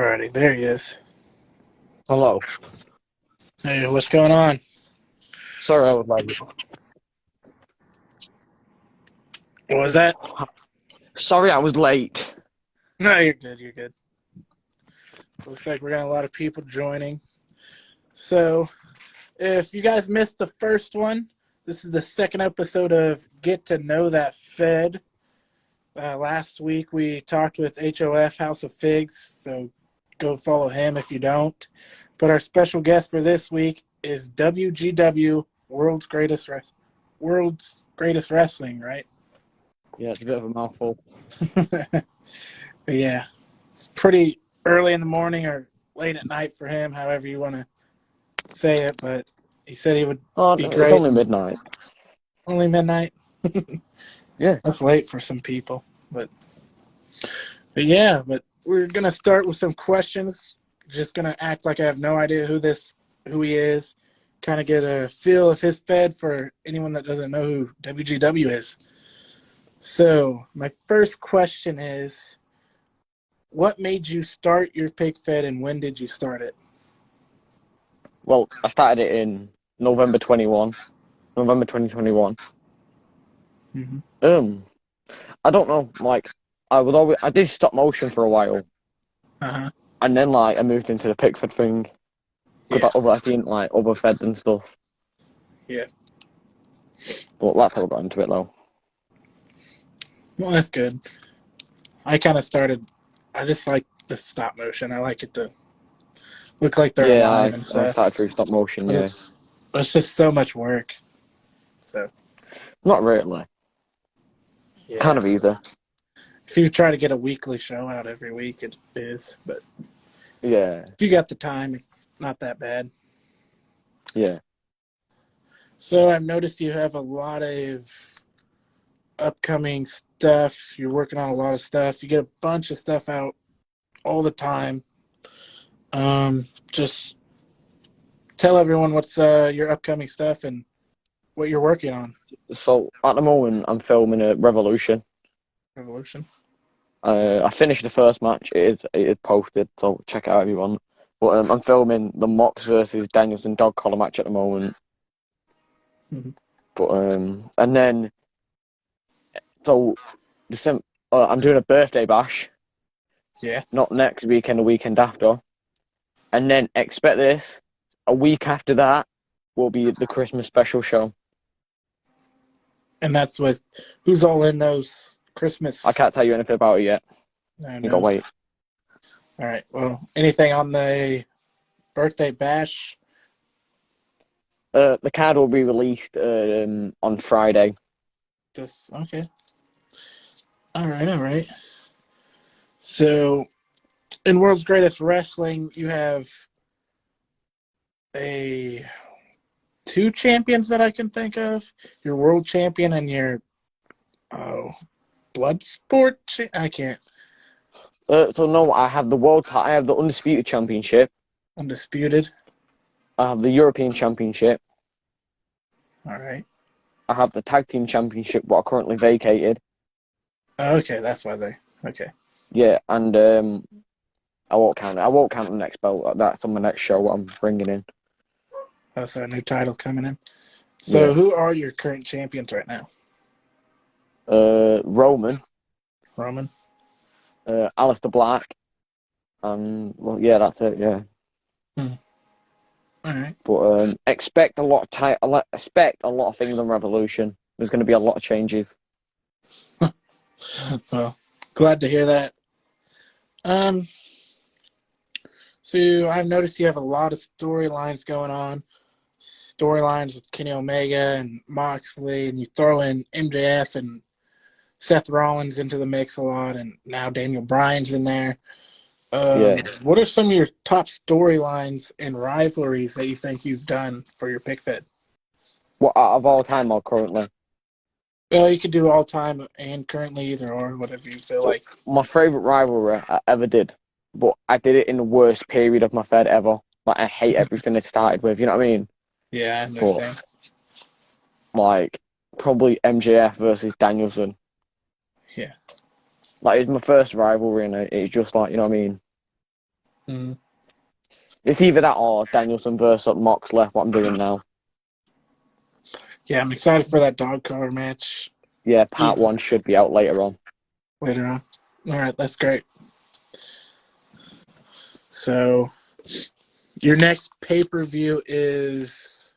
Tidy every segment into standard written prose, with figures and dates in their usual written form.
Alrighty, there he is. Hello. Hey, what's going on? Sorry I was late. What was that? Sorry I was late. No, you're good. You're good. Looks like we're getting a lot of people joining. So, if you guys missed the first one, this is the second episode of Get to Know That Fed. Last week we talked with HOF House of Figs, so go follow him if you don't. But our special guest for this week is WGW World's Greatest Wrestling, right? Yeah, it's a bit of a mouthful. But yeah, it's pretty early in the morning or late at night for him, however you want to say it. But he said he would Oh, be no, it's great. only midnight. Only midnight. Yeah. That's late for some people. But yeah, but we're gonna start with some questions. Just gonna act like I have no idea who he is. Kind of get a feel of his Fed for anyone that doesn't know who WGW is. So my first question is, what made you start your pig fed and when did you start it? Well, I started it in November 2021. Mm-hmm. I don't know, I did stop motion for a while, Uh-huh. and then I moved into the Pickford thing Yeah. because I didn't like overfed and stuff. Yeah. But that's how I got into it though. Well, that's good. I kind of started. I just like the stop motion. I like it to look like they're Yeah, alive and I stuff. started through stop motion, But yeah. it's just so much work. So Not really. Kind yeah, of either. if you try to get a weekly show out every week, it is. But Yeah. if you got the time, it's not that bad. Yeah. So I've noticed you have a lot of upcoming stuff. You're working on a lot of stuff. You get a bunch of stuff out all the time. Just tell everyone what's your upcoming stuff and what you're working on. So at the moment I'm filming a Revolution. Revolution. I finished the first match. It is posted, so check it out if you want. But I'm filming the Mox versus Danielson dog collar match at the moment. Mhm. But and then so December, I'm doing a birthday bash. Yeah. Not next weekend, the weekend after. And then expect this: a week after that will be the Christmas special show. And that's with who's all in those I Christmas. can't tell you anything about it yet. I You gotta know. wait. All right. Well, anything on the birthday bash? The card will be released on Friday. Just okay. All right. All right. So, in World's Greatest Wrestling, you have a two champions that I can think of. Your world champion and your oh blood sport. I can't. So no, I have the I have the undisputed championship. Undisputed. I have the European championship. All right. I have the tag team championship, what are currently vacated. Okay, that's why they. Okay. Yeah, and I won't count it. I won't count the next belt. That's on the next show. What I'm bringing in. That's our new title coming in. So, Yeah. who are your current champions right now? Roman, Roman. Alistair Black, and well, yeah, that's it. Yeah. Hmm. All right. But expect a lot of expect a lot of things on Revolution. There's going to be a lot of changes. Well, glad to hear that. Um, so I've noticed you have a lot of storylines going on. Storylines with Kenny Omega and Moxley, and you throw in MJF and Seth Rollins into the mix a lot, and now Daniel Bryan's in there. Yeah. What are some of your top storylines and rivalries that you think you've done for your pick fed? What out of all time or currently? Well, you could do all time and currently either or, whatever you feel So like. my favorite rivalry I ever did, but I did it in the worst period of my Fed ever. Like I hate everything it started with. You know what I mean? Yeah, I But understand. like probably MJF versus Danielson. Yeah. Like it's my first rivalry, and it's just like you know what I mean. Mm. It's either that or Danielson versus Moxley, what I'm doing now. Yeah, I'm excited for that dog collar match. Yeah, part one should be out later on. Later on. All right, that's great. So your next pay-per-view is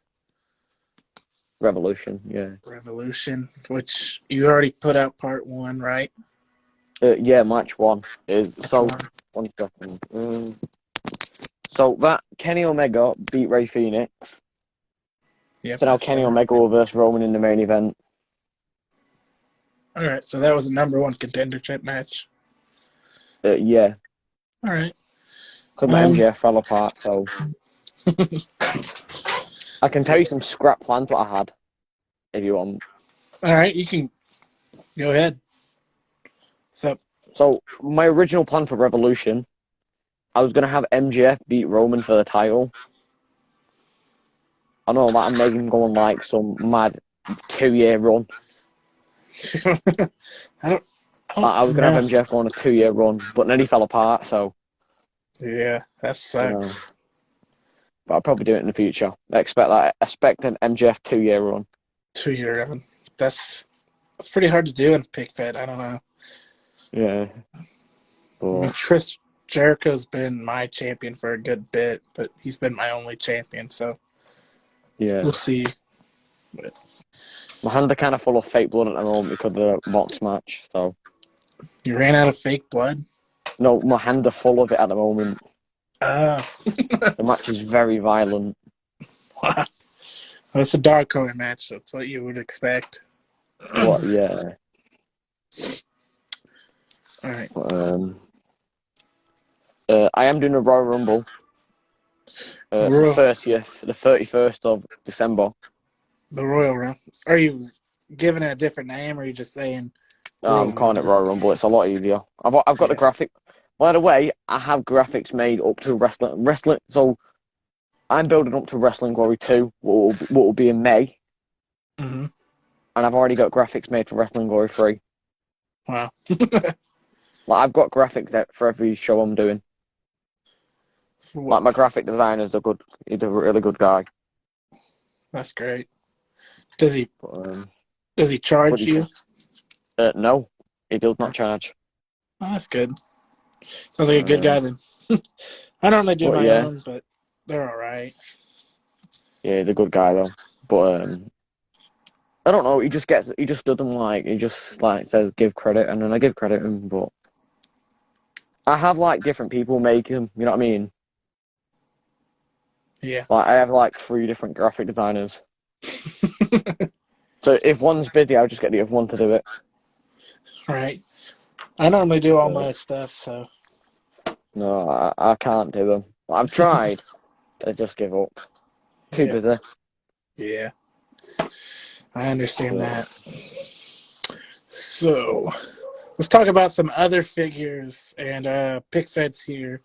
Revolution, yeah. Revolution, which you already put out part one, right? Yeah, match one is Which so. one? 1 second. So that Kenny Omega beat Ray Phoenix. Yep, So I now saw Kenny that. Omega will versus Roman in the main event. All right, so that was a number one contendership match. Yeah, All right. because my Um. MJF fell apart. So I can tell you some scrap plans what I had if you want. All right, you can go ahead. So. So my original plan for Revolution, I was gonna have MJF beat Roman for the title. I know that I'm making him go on like some mad 2 year run. I don't. I don't I was gonna have know. MJF go on a 2 year run, but then he fell apart. So Yeah, that you know, sucks. but I'll probably do it in the future. I expect that. Expect an MJF 2 year run. 2 year run. That's pretty hard to do in pick fed. I don't know. Yeah, I mean, but Chris Jericho's been my champion for a good bit, but he's been my only champion, so yeah, we'll see. But my hands are kind of full of fake blood at the moment because of the Mox match. So you ran out of fake blood. no, my hands are full of it at the moment. Oh, The match is very violent. wow. Well, it's a dark color match, so it's what you would expect. All What? Yeah. right. Um. I am doing a Royal Rumble. The Royal, 30th, the 31st of December. the Royal Rumble. Are you giving it a different name, or are you just saying Royal I'm calling it Rumble? Royal Rumble. It's a lot easier. I've got the Yeah. graphic. By the way, I have graphics made up to wrestling. So I'm building up to Wrestling Glory 2, what will be in May, Mm-hmm. and I've already got graphics made for Wrestling Glory 3. Wow. Like I've got graphics out for every show I'm doing. Like my graphic designer's a good. He's a really good guy. That's great. Does he But, does he what do charge you you? think? No, he does Oh, not charge. that's good. Sounds like a good guy Um, then. I normally do but my yeah, own, but they're all right. yeah, he's a good guy though. But I don't know. He just doesn't like. He just like says give credit, and then I give credit him. But I have like different people make him. You know what I mean? Yeah. Like I have like 3 different graphic designers. So if one's busy, I'll just get the other one to do it. Right. I normally do all Uh, my stuff, so no, I can't do them. I've tried, but I just give up. Too yeah. busy. Yeah. I understand So, that. So let's talk about some other figures and pick feds here.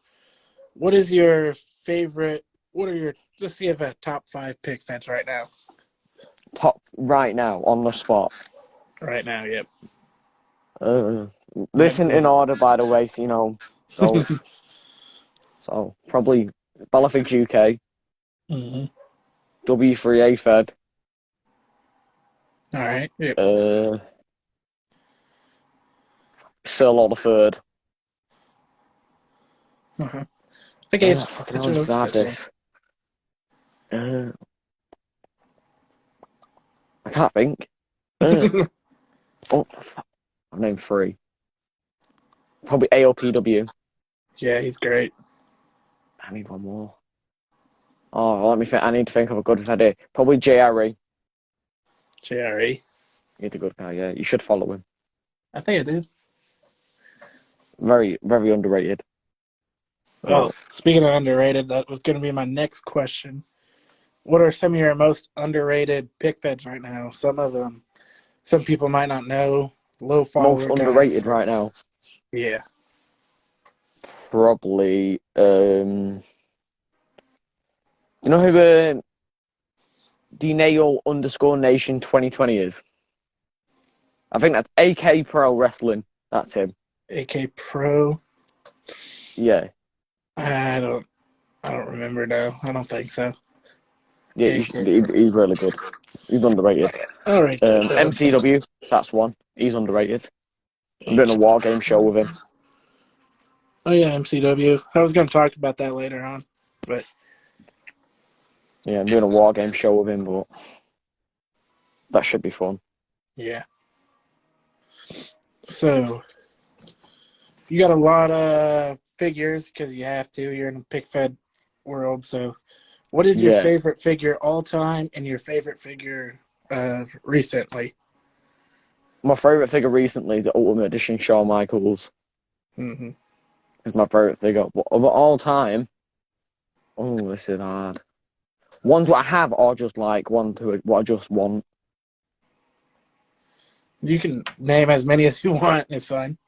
What is your favorite? What are your? Let's give a top five pick feds right now. top right now on the spot. Right now, yep. Uh, Yep. listen in order, by the way. So, so probably Balafix UK, Mm-hmm. W3A Fed, All right. Yep. uh, Sir Law the Third. Uh-huh. I think H. Fucking hell, HOF it's said one. this. Uh, I can't think. Uh, oh, fuck. I've named 3. Probably AOPW. Yeah, he's great. I need one more. Oh, let me think. I need to think of a good idea. Probably JRE. JRE. He's a good guy, yeah. You should follow him. I think I did. Very, very underrated. Well, But speaking of underrated, that was going to be my next question. What are some of your most underrated pick feds right now? Some of them, some people might not know. Low most follower guys underrated that are, right now. yeah. Probably you know who DNail_Nation 2020 is? I think that's AK Pro Wrestling. That's him. AK Pro. Yeah. I don't. I don't remember. No, I don't think so. Yeah, he's really good. He's underrated. I'll write that down. MCW, that's one. He's underrated. I'm doing a war game show with him. Oh yeah, MCW. I was going to talk about that later on, but Yeah, I'm doing a war game show with him, but that should be fun. yeah. So you got a lot of figures because you have to. You're in a pick fed world. So, what is your Yeah, favorite figure all time and your favorite figure recently? my favorite figure recently, the Ultimate Edition Shawn Michaels, Mm-hmm. is my favorite figure. But of all time, oh, this is hard. Ones what I have are just like one to what I just want. You can name as many as you want. It's fine.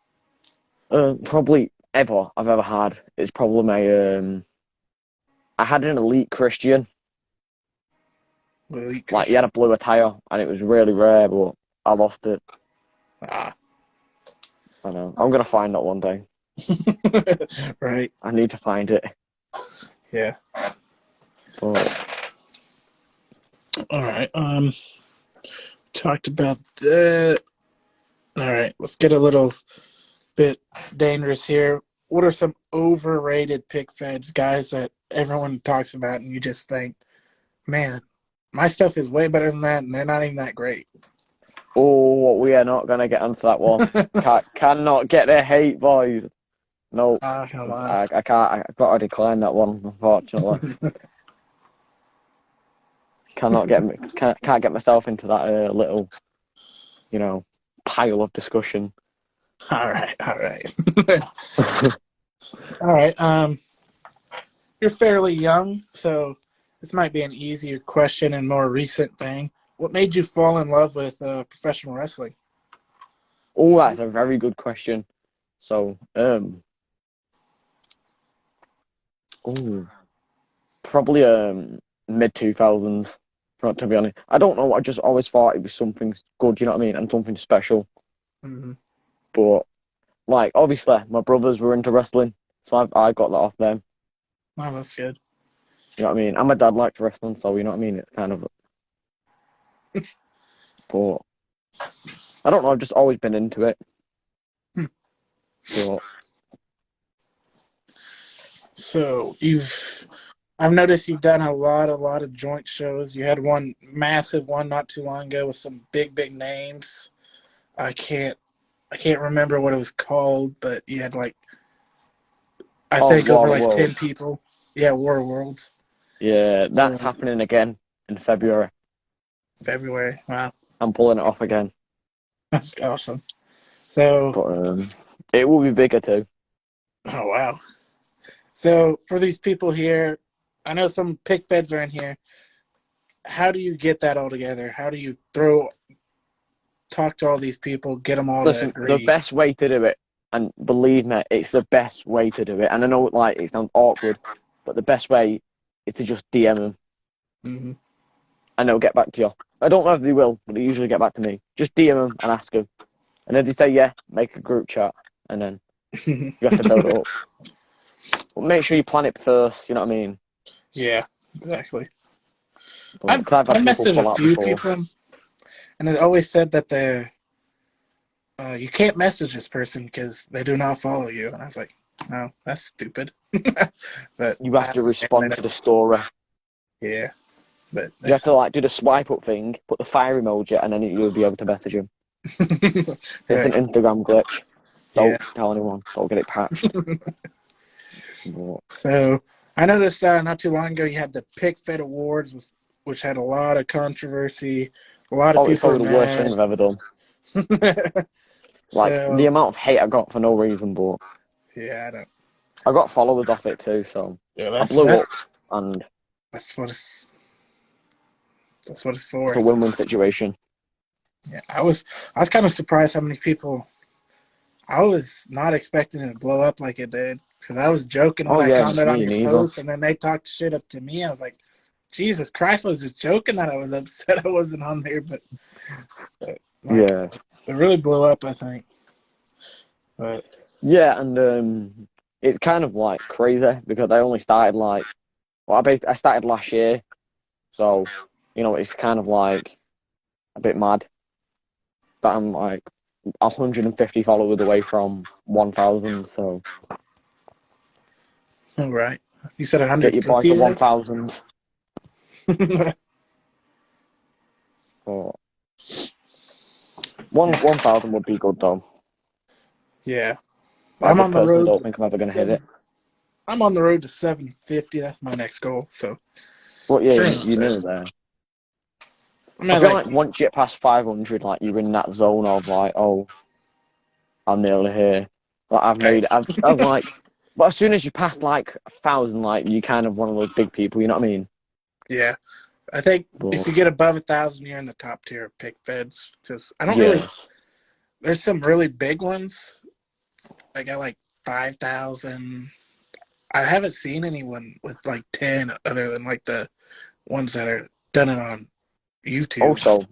Probably ever I've ever had. It's probably my I had an Elite Christian. Elite Like he had Christian. a blue attire and it was really rare, but I lost it. Ah, I know. I'm gonna find that one day. right. I need to find it. Yeah. But All right. Talked about that. All right. Let's get a little bit dangerous here. What are some overrated pick feds, guys that everyone talks about, and you just think, man, my stuff is way better than that, and they're not even that great. oh, we are not gonna get onto that one. Cannot get the hate, boys. No, Ah, come on. I can't. I've got to decline that one, unfortunately. Cannot get me. Can't get myself into that little, pile of discussion. All right, all right, all right. You're fairly young, so this might be an easier question and more recent thing. What made you fall in love with professional wrestling? Oh, that's a very good question. So, oh, probably mid 2000s. To be honest, I don't know. I just always thought it was something good. You know what I mean, and something special. Mm-hmm. But like, obviously, my brothers were into wrestling, so I got that off them. Oh, that's good. You know what I mean? And my dad liked wrestling, so you know what I mean. It's kind of, but I don't know. I've just always been into it. Hmm. But So I've noticed you've done a lot of joint shows. You had one massive one not too long ago with some big names. I can't, I can't remember what it was called, but you had like I oh, think over War of like 10 Worlds. people. Yeah, War of Worlds. Yeah, So that's happening again in February. February. Wow, I'm pulling it off again, that's awesome. So but it will be bigger too. oh wow. So for these people here, I know some pick feds are in here. How do you get that all together? How do you talk to all these people, get them all to Listen, the agree? best way to do it, and believe me, it's the best way to do it. And I know like it sounds awkward, but the best way is to just DM them Mm-hmm. and they'll get back to you. I don't know if they will, but they usually get back to me. Just DM them and ask them. And if they say yeah, make a group chat, and then you have to build it up. But make sure you plan it first. You know what I mean? Yeah, exactly. Because I've I had people messaged a pull out few before. people, and it always said that you can't message this person because they do not follow you. And I was like, no, that's stupid. But You I have to understand respond to that. the story. Yeah, but You have to like do the swipe up thing, put the fire emoji, and then you'll be able to message them. It's an right. Instagram glitch. Yeah. Don't tell anyone. Don't get it patched. But, So I noticed not too long ago you had the Pick Fed Awards, which had a lot of controversy. A lot of oh, it's people were probably the worst thing mad. I've ever done. Like the So amount of hate I got for no reason, but yeah, I don't. I got followers off it too, so Yeah, I that's blew up, and that's what it's it's for. a win-win situation. Yeah, I was kind of surprised how many people. I was not expecting it to blow up like it did because I was joking when Oh I yeah, commented on me your neither. post, and then they talked shit up to me. I was like, Jesus Christ, I was just joking that I was upset I wasn't on there, but like Yeah, it really blew up. I think, but yeah, and it's kind of like crazy because I only started I started last year, so it's kind of like a bit mad that I'm like 150 followers away from 1,000. So All right. You said get your boy 150, to right? 1,000. But 1,000 would be good though. Yeah. I I'm just on the personally road don't to think I'm ever gonna hit it. seven. I'm on the road to 750. That's my next goal. So But yeah, pretty you much it. know there. I'm I at feel like, like once you get past 500, like you're in that zone of like, oh, I'm nearly here. Like I've like, but as soon as you pass like 1,000, like you're kind of one of those big people. You know what I mean? yeah. I think if But you get above 1,000, you're in the top tier of pick feds. Because I don't really. yeah. There's some really big ones. I got like 5,000. I haven't seen anyone with like 10 other than like the ones that are done it on YouTube. Also,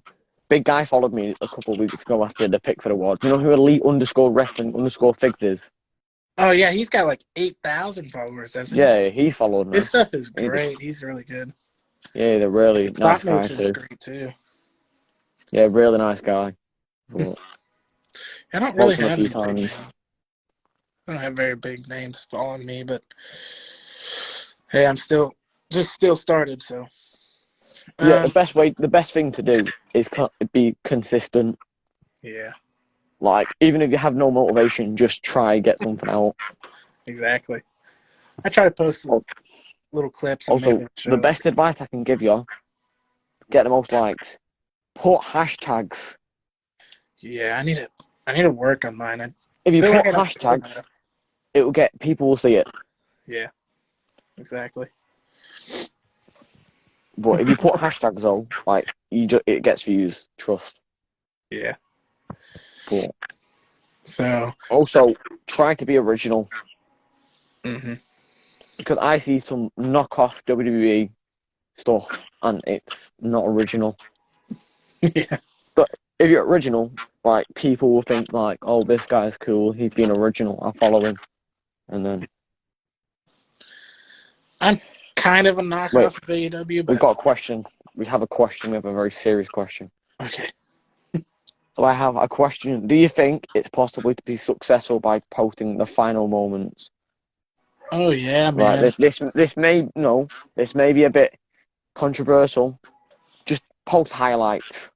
big guy followed me a couple of weeks ago after the Pickford Award. You know who Elite underscore ref and underscore figs is? Oh yeah, he's got like 8,000 followers, doesn't he? Yeah, he followed me. His stuff is He just, great. He's really good. yeah, they're really His stop nice guy motion is too. great too. Yeah, really nice guy. But I don't really spoke to him a have few any big times. names. I don't have very big names following me, but hey, I'm still started. So Yeah, um, the best thing to do is be consistent. yeah, Like, even if you have no motivation, just try get something out. exactly. I try to post Al- little clips and maybe Also, I'll the show. best advice I can give you, get the most likes. Put hashtags. Yeah, I need to work on mine. I If you feel like put I don't put hashtags, enough. it'll get people will see it. Yeah, exactly. But if you put hashtags though, like it gets views. Trust. Yeah. But So, also try to be original hmm because I see some knockoff WWE stuff and it's not original. yeah, But if you're original, like people will think like, oh, this guy's cool. He's being original. I follow him. And then I'm kind of a wait, knockoff of AEW, we've but got a question. We have a question. We have a very serious question. okay. So I have a question. Do you think it's possible to be successful by posting the final moments? Oh yeah, Right. man. This may be a bit controversial. Just post highlights.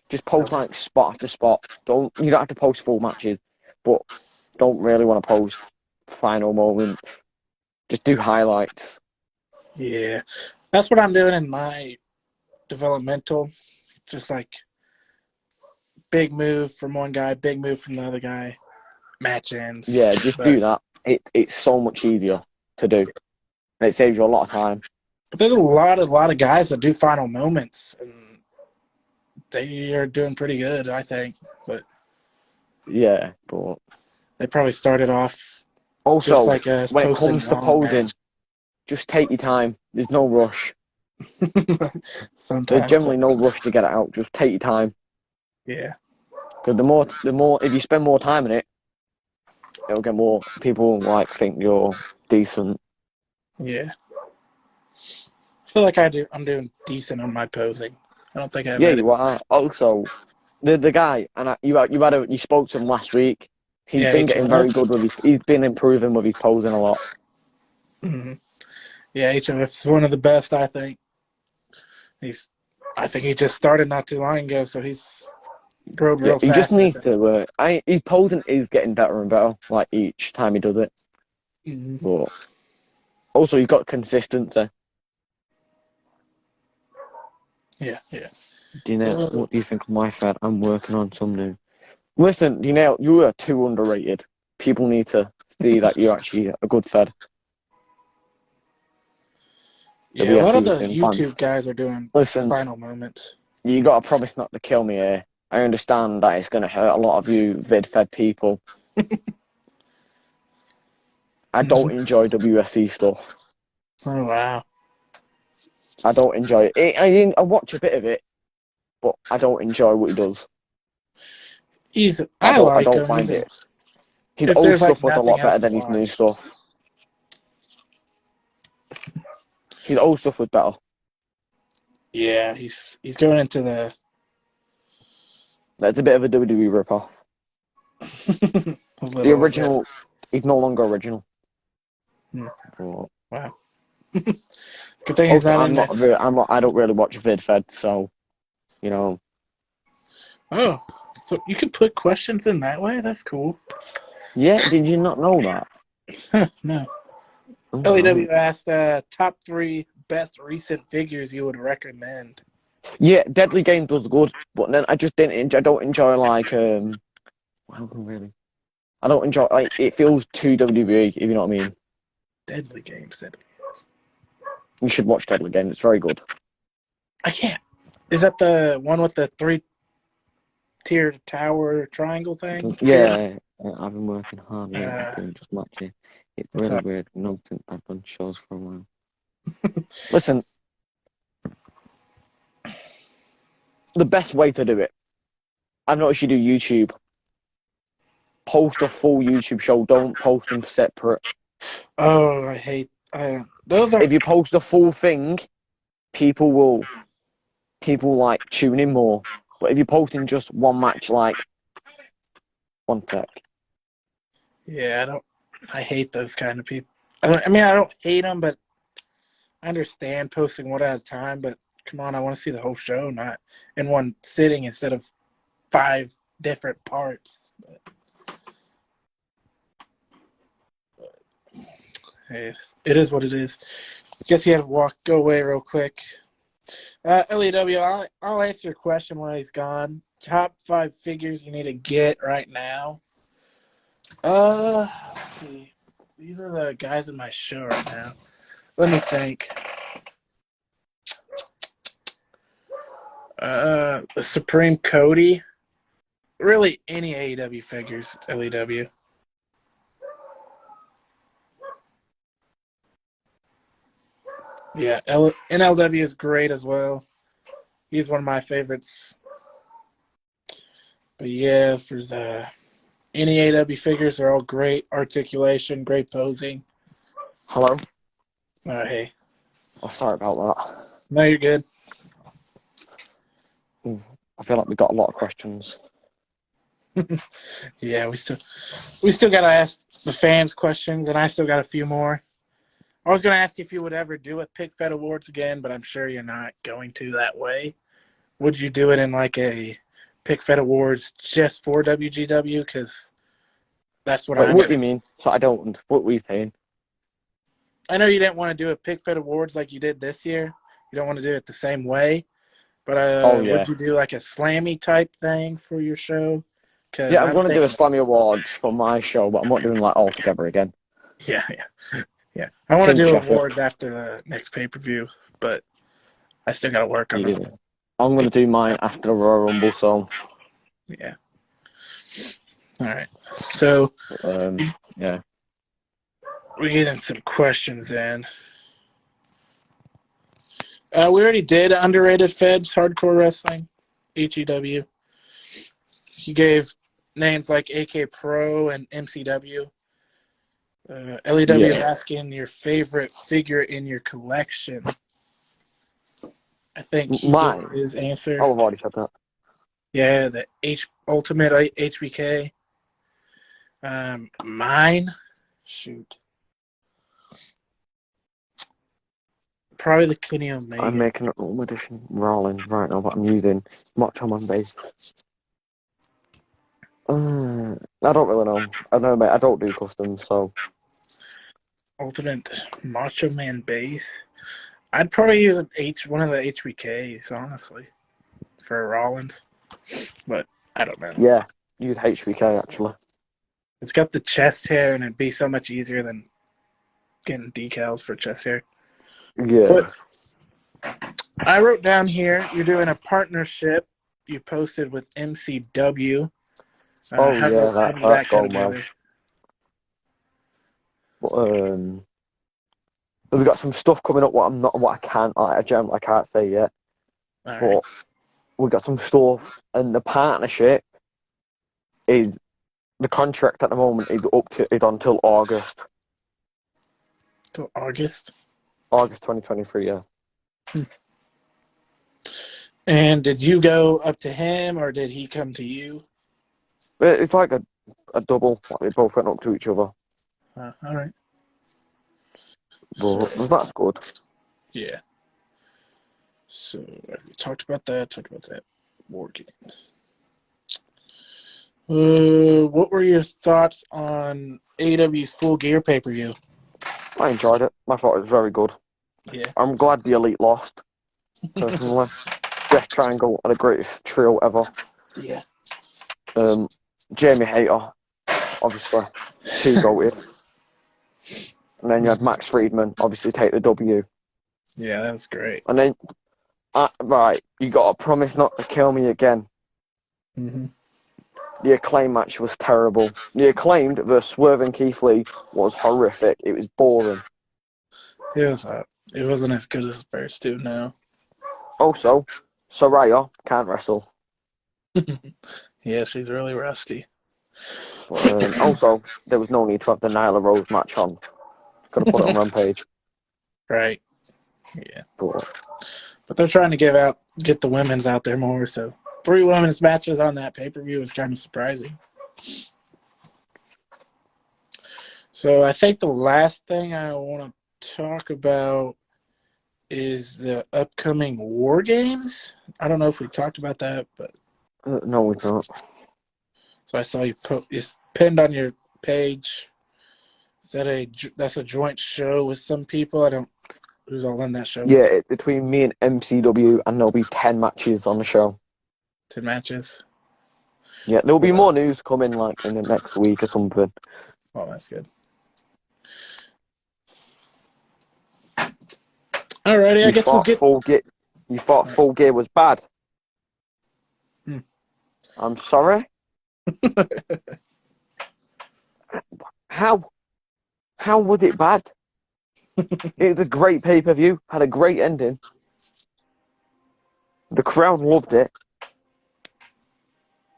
Just post like spot after spot. You don't have to post full matches, but don't really want to post final moments. Just do highlights. Yeah, that's what I'm doing in my developmental. Just like big move from one guy, big move from the other guy, match ends. Yeah, just do But that. It's so much easier to do. And it saves you a lot of time. there's a lot of guys that do final moments, and they are doing pretty good, I think. But Yeah, but they probably started off just also like us, when it posting comes to long posing, match. just take your time. There's no rush. There's Sometimes, generally no rush to get it out. Just take your time. yeah, Because if you spend more time in it, it'll get more people like think you're decent. yeah. I feel like I'm doing decent on my posing. I don't think I've Yeah, had it. you are. Also, the guy and you spoke to him last week. He's Yeah, been getting very HMF. good with he's been improving with his posing a lot. hmm Yeah, HMF is one of the best. I think he's. I think he just started not too long ago, so he's grown Yeah, real he just fast. I needs think. to. His posing is getting better and better, like each time he does it. hmm But also, he's got consistency. Yeah, yeah. What do you think of my Fed? I'm working on some new. Listen, you are too underrated. People need to see that you're actually a good Fed. Yeah, a lot of WFC the thing, fun. YouTube guys are doing Listen, final moments. you got to promise not to kill me here. I understand that it's going to hurt a lot of you vid-fed people. I don't hmm enjoy WFC stuff. Oh wow, I don't enjoy it. I watch a bit of it, but I don't enjoy what he does. he's. I I don't. I like don't him. find it. His if old there's like stuff was a nothing lot better else to than his new watch. stuff. His old stuff was better. Yeah, he's going into the That's a bit of a WWE ripoff. a The little bit. original is no longer original. Hmm. But Wow. Good thing he's also, not in this. I don't really watch Fed, so you know. Oh, so you could put questions in that way? That's cool. Yeah, did you not know that? Huh, no. Oh, LEW right. asked top 3 best recent figures you would recommend. Yeah, Deadly Games was good, but then I just didn't. I don't enjoy like how can really? I don't enjoy like it feels too WWE, if you know what I mean. Deadly Games. Deadly Games. You should watch Deadly Games. It's very good. I can't. Is that the one with the 3-tiered tower triangle thing? Pyramid? Yeah, I've been working hard lately doing just matching. It's What's really up? weird. No, since I've done shows for a while. Listen, the best way to do it. I've noticed you do YouTube. Post a full YouTube show. Don't post them separate. Oh, I hate. Those are. If you post the full thing, people will like tune in more. But if you're posting just one match, like one sec. Yeah, I don't. I hate those kind of people. I don't hate them, but I understand posting one at a time. But come on, I want to see the whole show, not in one sitting instead of 5 different parts. Hey, it is what it is. I guess he had to go away real quick. LEW, I'll answer your question while he's gone. Top 5 figures you need to get right now. Let's see. These are the guys in my show right now. Let me think. The Supreme Cody. Really, any AEW figures, LEW. Yeah, NLW is great as well. He's one of my favorites. But yeah, for the any AEW figures, they're all great articulation, great posing. Hello. Hey, Oh, sorry about that. no, you're good. I feel like we got a lot of questions. Yeah, we still gotta ask the fans questions, and I still got a few more. I was gonna ask if you would ever do a Pick Fed Awards again, but I'm sure you're not going to that way. Would you do it in like a Pick Fed Awards just for WGW? Because that's what Wait, I'm. what do you mean? So I don't. What were you saying? I know you didn't want to do a Pick Fed Awards like you did this year. You don't want to do it the same way. But Oh would yeah, you do like a slammy type thing for your show? Because yeah. I'm I'm gonna do a thinking, Slammy Awards for my show, but I'm not doing like all together again. yeah, yeah. I want to Same do Sheffield. awards after the next pay per view, but I still got to work on Yeah. them. I'm gonna do mine after the Royal Rumble. So Yeah. All right. So yeah. we're getting some questions in. We already did underrated Feds hardcore wrestling, HEW. He gave names like AK Pro and MCW. LEW is Yeah. asking your favorite figure in your collection. I think he gave Mine. his answer. Oh, I've already said that. Yeah, the Ultimate HBK. Mine, shoot, probably the Kenny I'm Omega. making an Ultimate Edition Rolling right now, but I'm using Macho Man base. I don't really know. I know, mate. I don't do customs, so Ultimate Macho Man base. I'd probably use one of the HBKs, honestly, for Rollins, but I don't know. yeah, use HBK actually. It's got the chest hair, and it'd be so much easier than getting decals for chest hair. Yeah. But I wrote down here you're doing a partnership you posted with MCW. Oh How yeah, how did that's that go going well. together? But we've got some stuff coming up. What I can't, I can't say yet. All right. But we've got some stuff, and the partnership is the contract at the moment is until August Till August. 2023. Yeah. And did you go up to him or did he come to you? It's like a double. Like they both went up to each other. All right. But So, that's good. yeah. So we talked about that. War games. What were your thoughts on AEW's Full Gear pay-per-view? I enjoyed it. I thought it was very good. Yeah. I'm glad the Elite lost, personally. Death Triangle are the greatest trio ever. Yeah. Jamie Hayter, obviously, too goated. And then you had Max Friedman, obviously take the W. Yeah, that was great. And then, right, you got to promise not to kill me again. Mm-hmm. The Acclaim match was terrible. The Acclaimed versus Swerve and Keith Lee was horrific. It was boring. It wasn't as good as the first two, no. Also, Soraya can't wrestle. Yeah, she's really rusty. But, also, there was no need to have the Nyla Rose match on. Could have put it on Rampage. Right. Yeah. But But they're trying to get the women's out there more, so 3 women's matches on that pay-per-view was kind of surprising. So I think the last thing I want to talk about is the upcoming War Games. I don't know if we talked about that, but no, we don't. so I saw it's pinned on your page. Is that's a joint show with some people? I don't who's all in that show. Yeah, between me and MCW, and there'll be 10 matches on the show. 10 matches. Yeah, there'll be more news coming like in the next week or something. Oh, that's good. Alrighty, I guess we'll get. You thought Full Gear was bad. I'm sorry. How was it bad? It was a great pay-per-view. Had a great ending. The crowd loved it.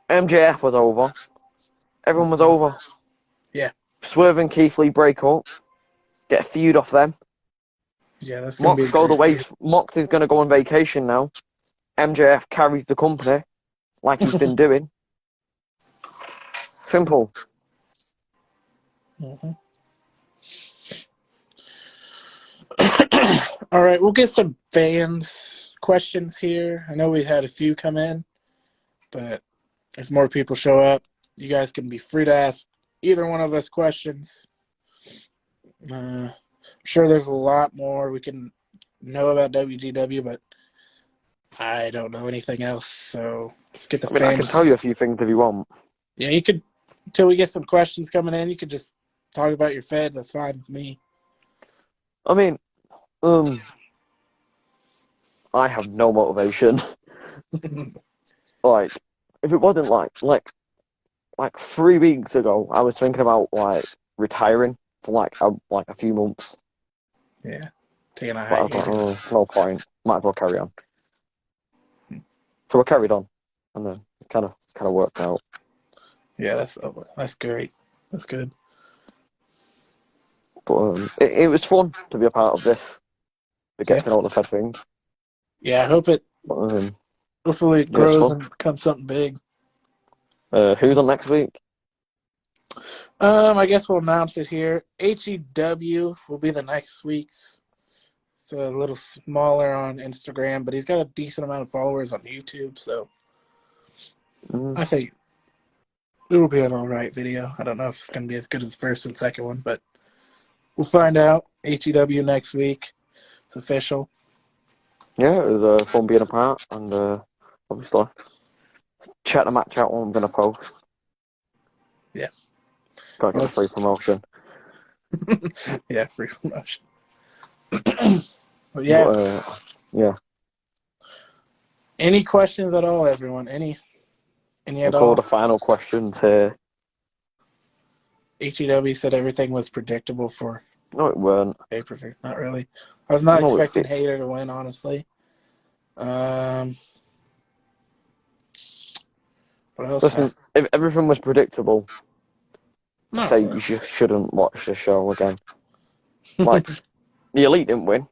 MJF was over. Everyone was over. Yeah. Swerve and Keith Lee break up. Get a feud off them. Yeah, that's gonna be. Mox is gonna go on vacation now. MJF carries the company like he's been doing. Simple. Mm-hmm. All right, we'll get some fans questions here. I know we had a few come in, but as more people show up, you guys can be free to ask either one of us questions. I'm sure there's a lot more we can know about WGW, but I don't know anything else. So let's get the fans. I can tell you a few things if you want. Yeah, you could, until we get some questions coming in, you could just talk about your Fed. That's fine with me. I mean, I have no motivation. Like, if it wasn't like 3 weeks ago, I was thinking about like retiring for like a few months. Yeah, taking a But I was like, no point. Might as well carry on. So I carried on, and then it kind of worked out. Yeah, that's great. That's good. But it was fun to be a part of this. To get to know the Fed thing. Yeah, I hope hopefully it grows and becomes something big. Who's on next week? I guess we'll announce it here. HEW will be the next week's. It's a little smaller on Instagram, but he's got a decent amount of followers on YouTube, so I think it will be an alright video. I don't know if it's going to be as good as the first and second one, but we'll find out. HEW next week. It's official. Yeah, it was fun being a part, and obviously check the match out when I'm going to post. Yeah. Gotta get a free promotion. Yeah, free promotion. But yeah. Yeah. Any questions at all, everyone? Any at all? Call the final questions here. HEW said everything was predictable for. No, it weren't. Pay-per-view. Not really. I was not expecting Hayter to win, honestly. What else? Listen, if everything was predictable, say No. you shouldn't watch the show again. Like, the Elite didn't win.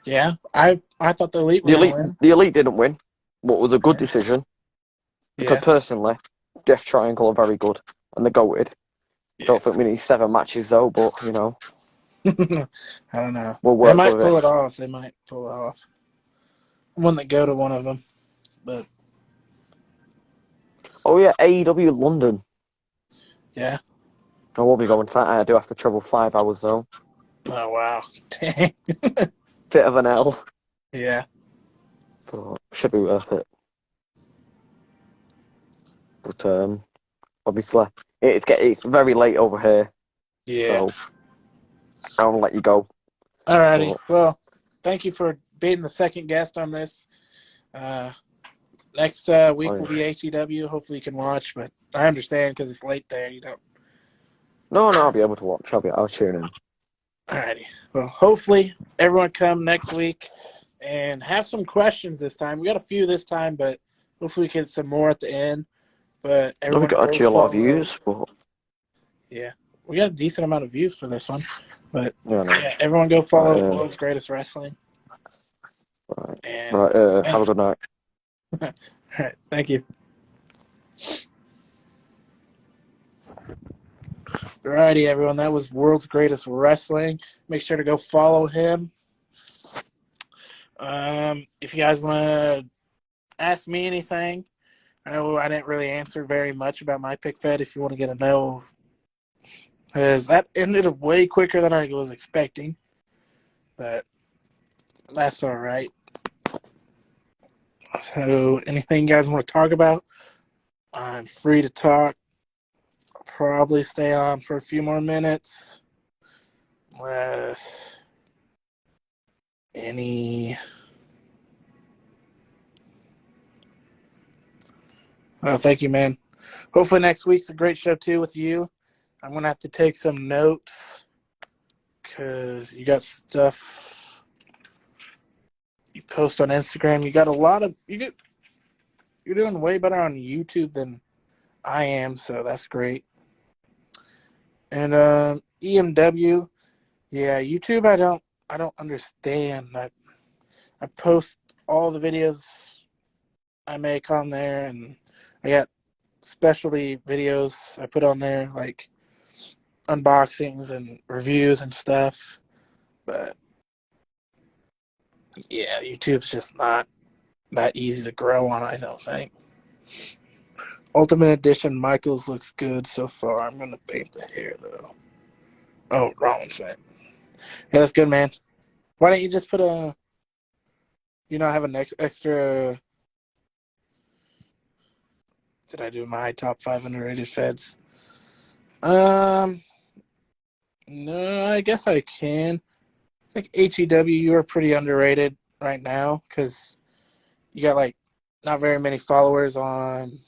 Yeah, I thought the Elite were gonna win. The Elite didn't win, but it was a good Yeah. decision because Yeah. personally, Death Triangle are very good and they're goated. I Yeah. don't think we need 7 matches though, but I don't know. we'll They work might with it. pull it off. They might pull it off. One that go to one of them, but Oh yeah, AEW London. yeah. I will be going to that. I do have to travel 5 hours though. Oh wow. Dang. Bit of an L, Yeah. but should be worth it. But obviously, it's very late over here, Yeah. so I'll let you go. Alrighty. But Well, thank you for being the second guest on this. Uh, next week will be HEW. Hopefully you can watch, but I understand because it's late there. You don't. no, I'll be able to watch. I'll tune in. Alrighty. Well, hopefully everyone come next week and have some questions this time. We got a few this time, but hopefully we get some more at the end. But No, we everyone got go actually a lot of follow. views, but Yeah, we got a decent amount of views for this one. But yeah, no. yeah, everyone go Right, follow World's Greatest Wrestling. right, And right. Have a good night. all right, thank you. Alrighty, everyone. That was World's Greatest Wrestling. Make sure to go follow him. If you guys want to ask me anything, I know I didn't really answer very much about my pick fed. If you want to get a know, because that ended up way quicker than I was expecting, but that's all right. So, anything you guys want to talk about, I'm free to talk. I'll probably stay on for a few more minutes. Unless any. Oh, thank you, man. Hopefully next week's a great show too with you. I'm gonna have to take some notes because you got stuff you post on Instagram. You got a lot of you're doing way better on YouTube than I am, so that's great. And EMW, yeah, YouTube. I don't understand. I post all the videos I make on there, and I got specialty videos I put on there like unboxings and reviews and stuff. But yeah, YouTube's just not that easy to grow on, I don't think. Ultimate Edition Michaels looks good so far. I'm gonna paint the hair though. Oh, Rollins, man. Yeah, that's good, man. Why don't you just put a have an extra did I do my top 5 underrated feds? Um no, I guess I can. I think HEW you are pretty underrated right now because you got like not very many followers on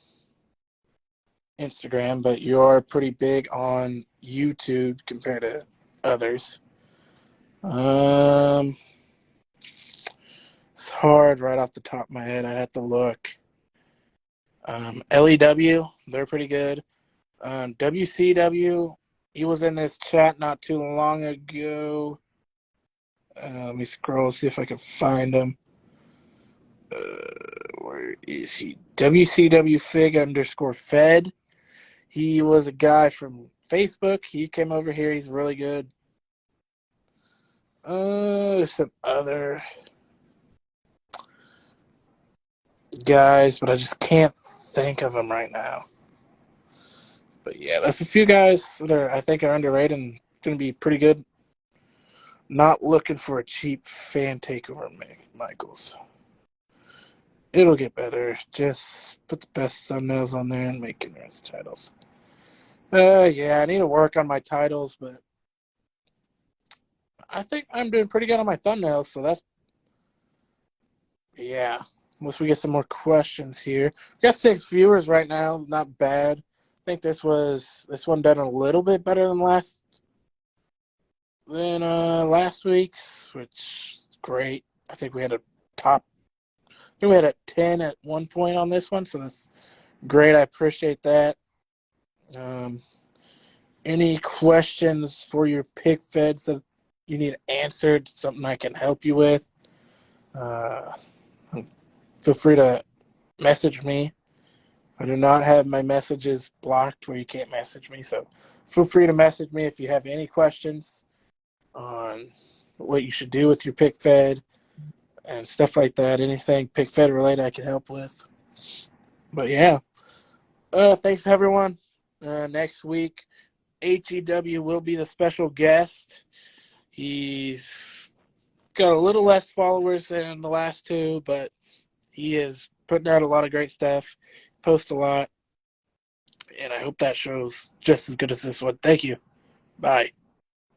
Instagram, but you are pretty big on YouTube compared to others. Um, it's hard right off the top of my head. I have to look. LEW, they're pretty good. WCW, he was in this chat not too long ago. Let me scroll, see if I can find him. Where is he? WCW Fig underscore Fed. He was a guy from Facebook. He came over here. He's really good. There's some other guys, but I just can't think of them right now. But yeah, there's a few guys that I think are underrated and going to be pretty good. Not looking for a cheap fan takeover, Michaels. It'll get better. Just put the best thumbnails on there and make interesting titles. Yeah, I need to work on my titles, but I think I'm doing pretty good on my thumbnails, so that's yeah. Unless we get some more questions here. We got 6 viewers right now. Not bad. I think this one done a little bit better than last week's, which is great. I think we had a top. I think we had a 10 at one point on this one, so that's great. I appreciate that. Um, any questions for your pick feds that you need answered, something I can help you with, uh, feel free to message me. I do not have my messages blocked where you can't message me, so feel free to message me if you have any questions on what you should do with your pick fed and stuff like that. Anything pick fed related I can help with. But yeah, thanks everyone. Next week, HEW will be the special guest. He's got a little less followers than the last two, but he is putting out a lot of great stuff, posts a lot, and I hope that show's just as good as this one. Thank you. Bye.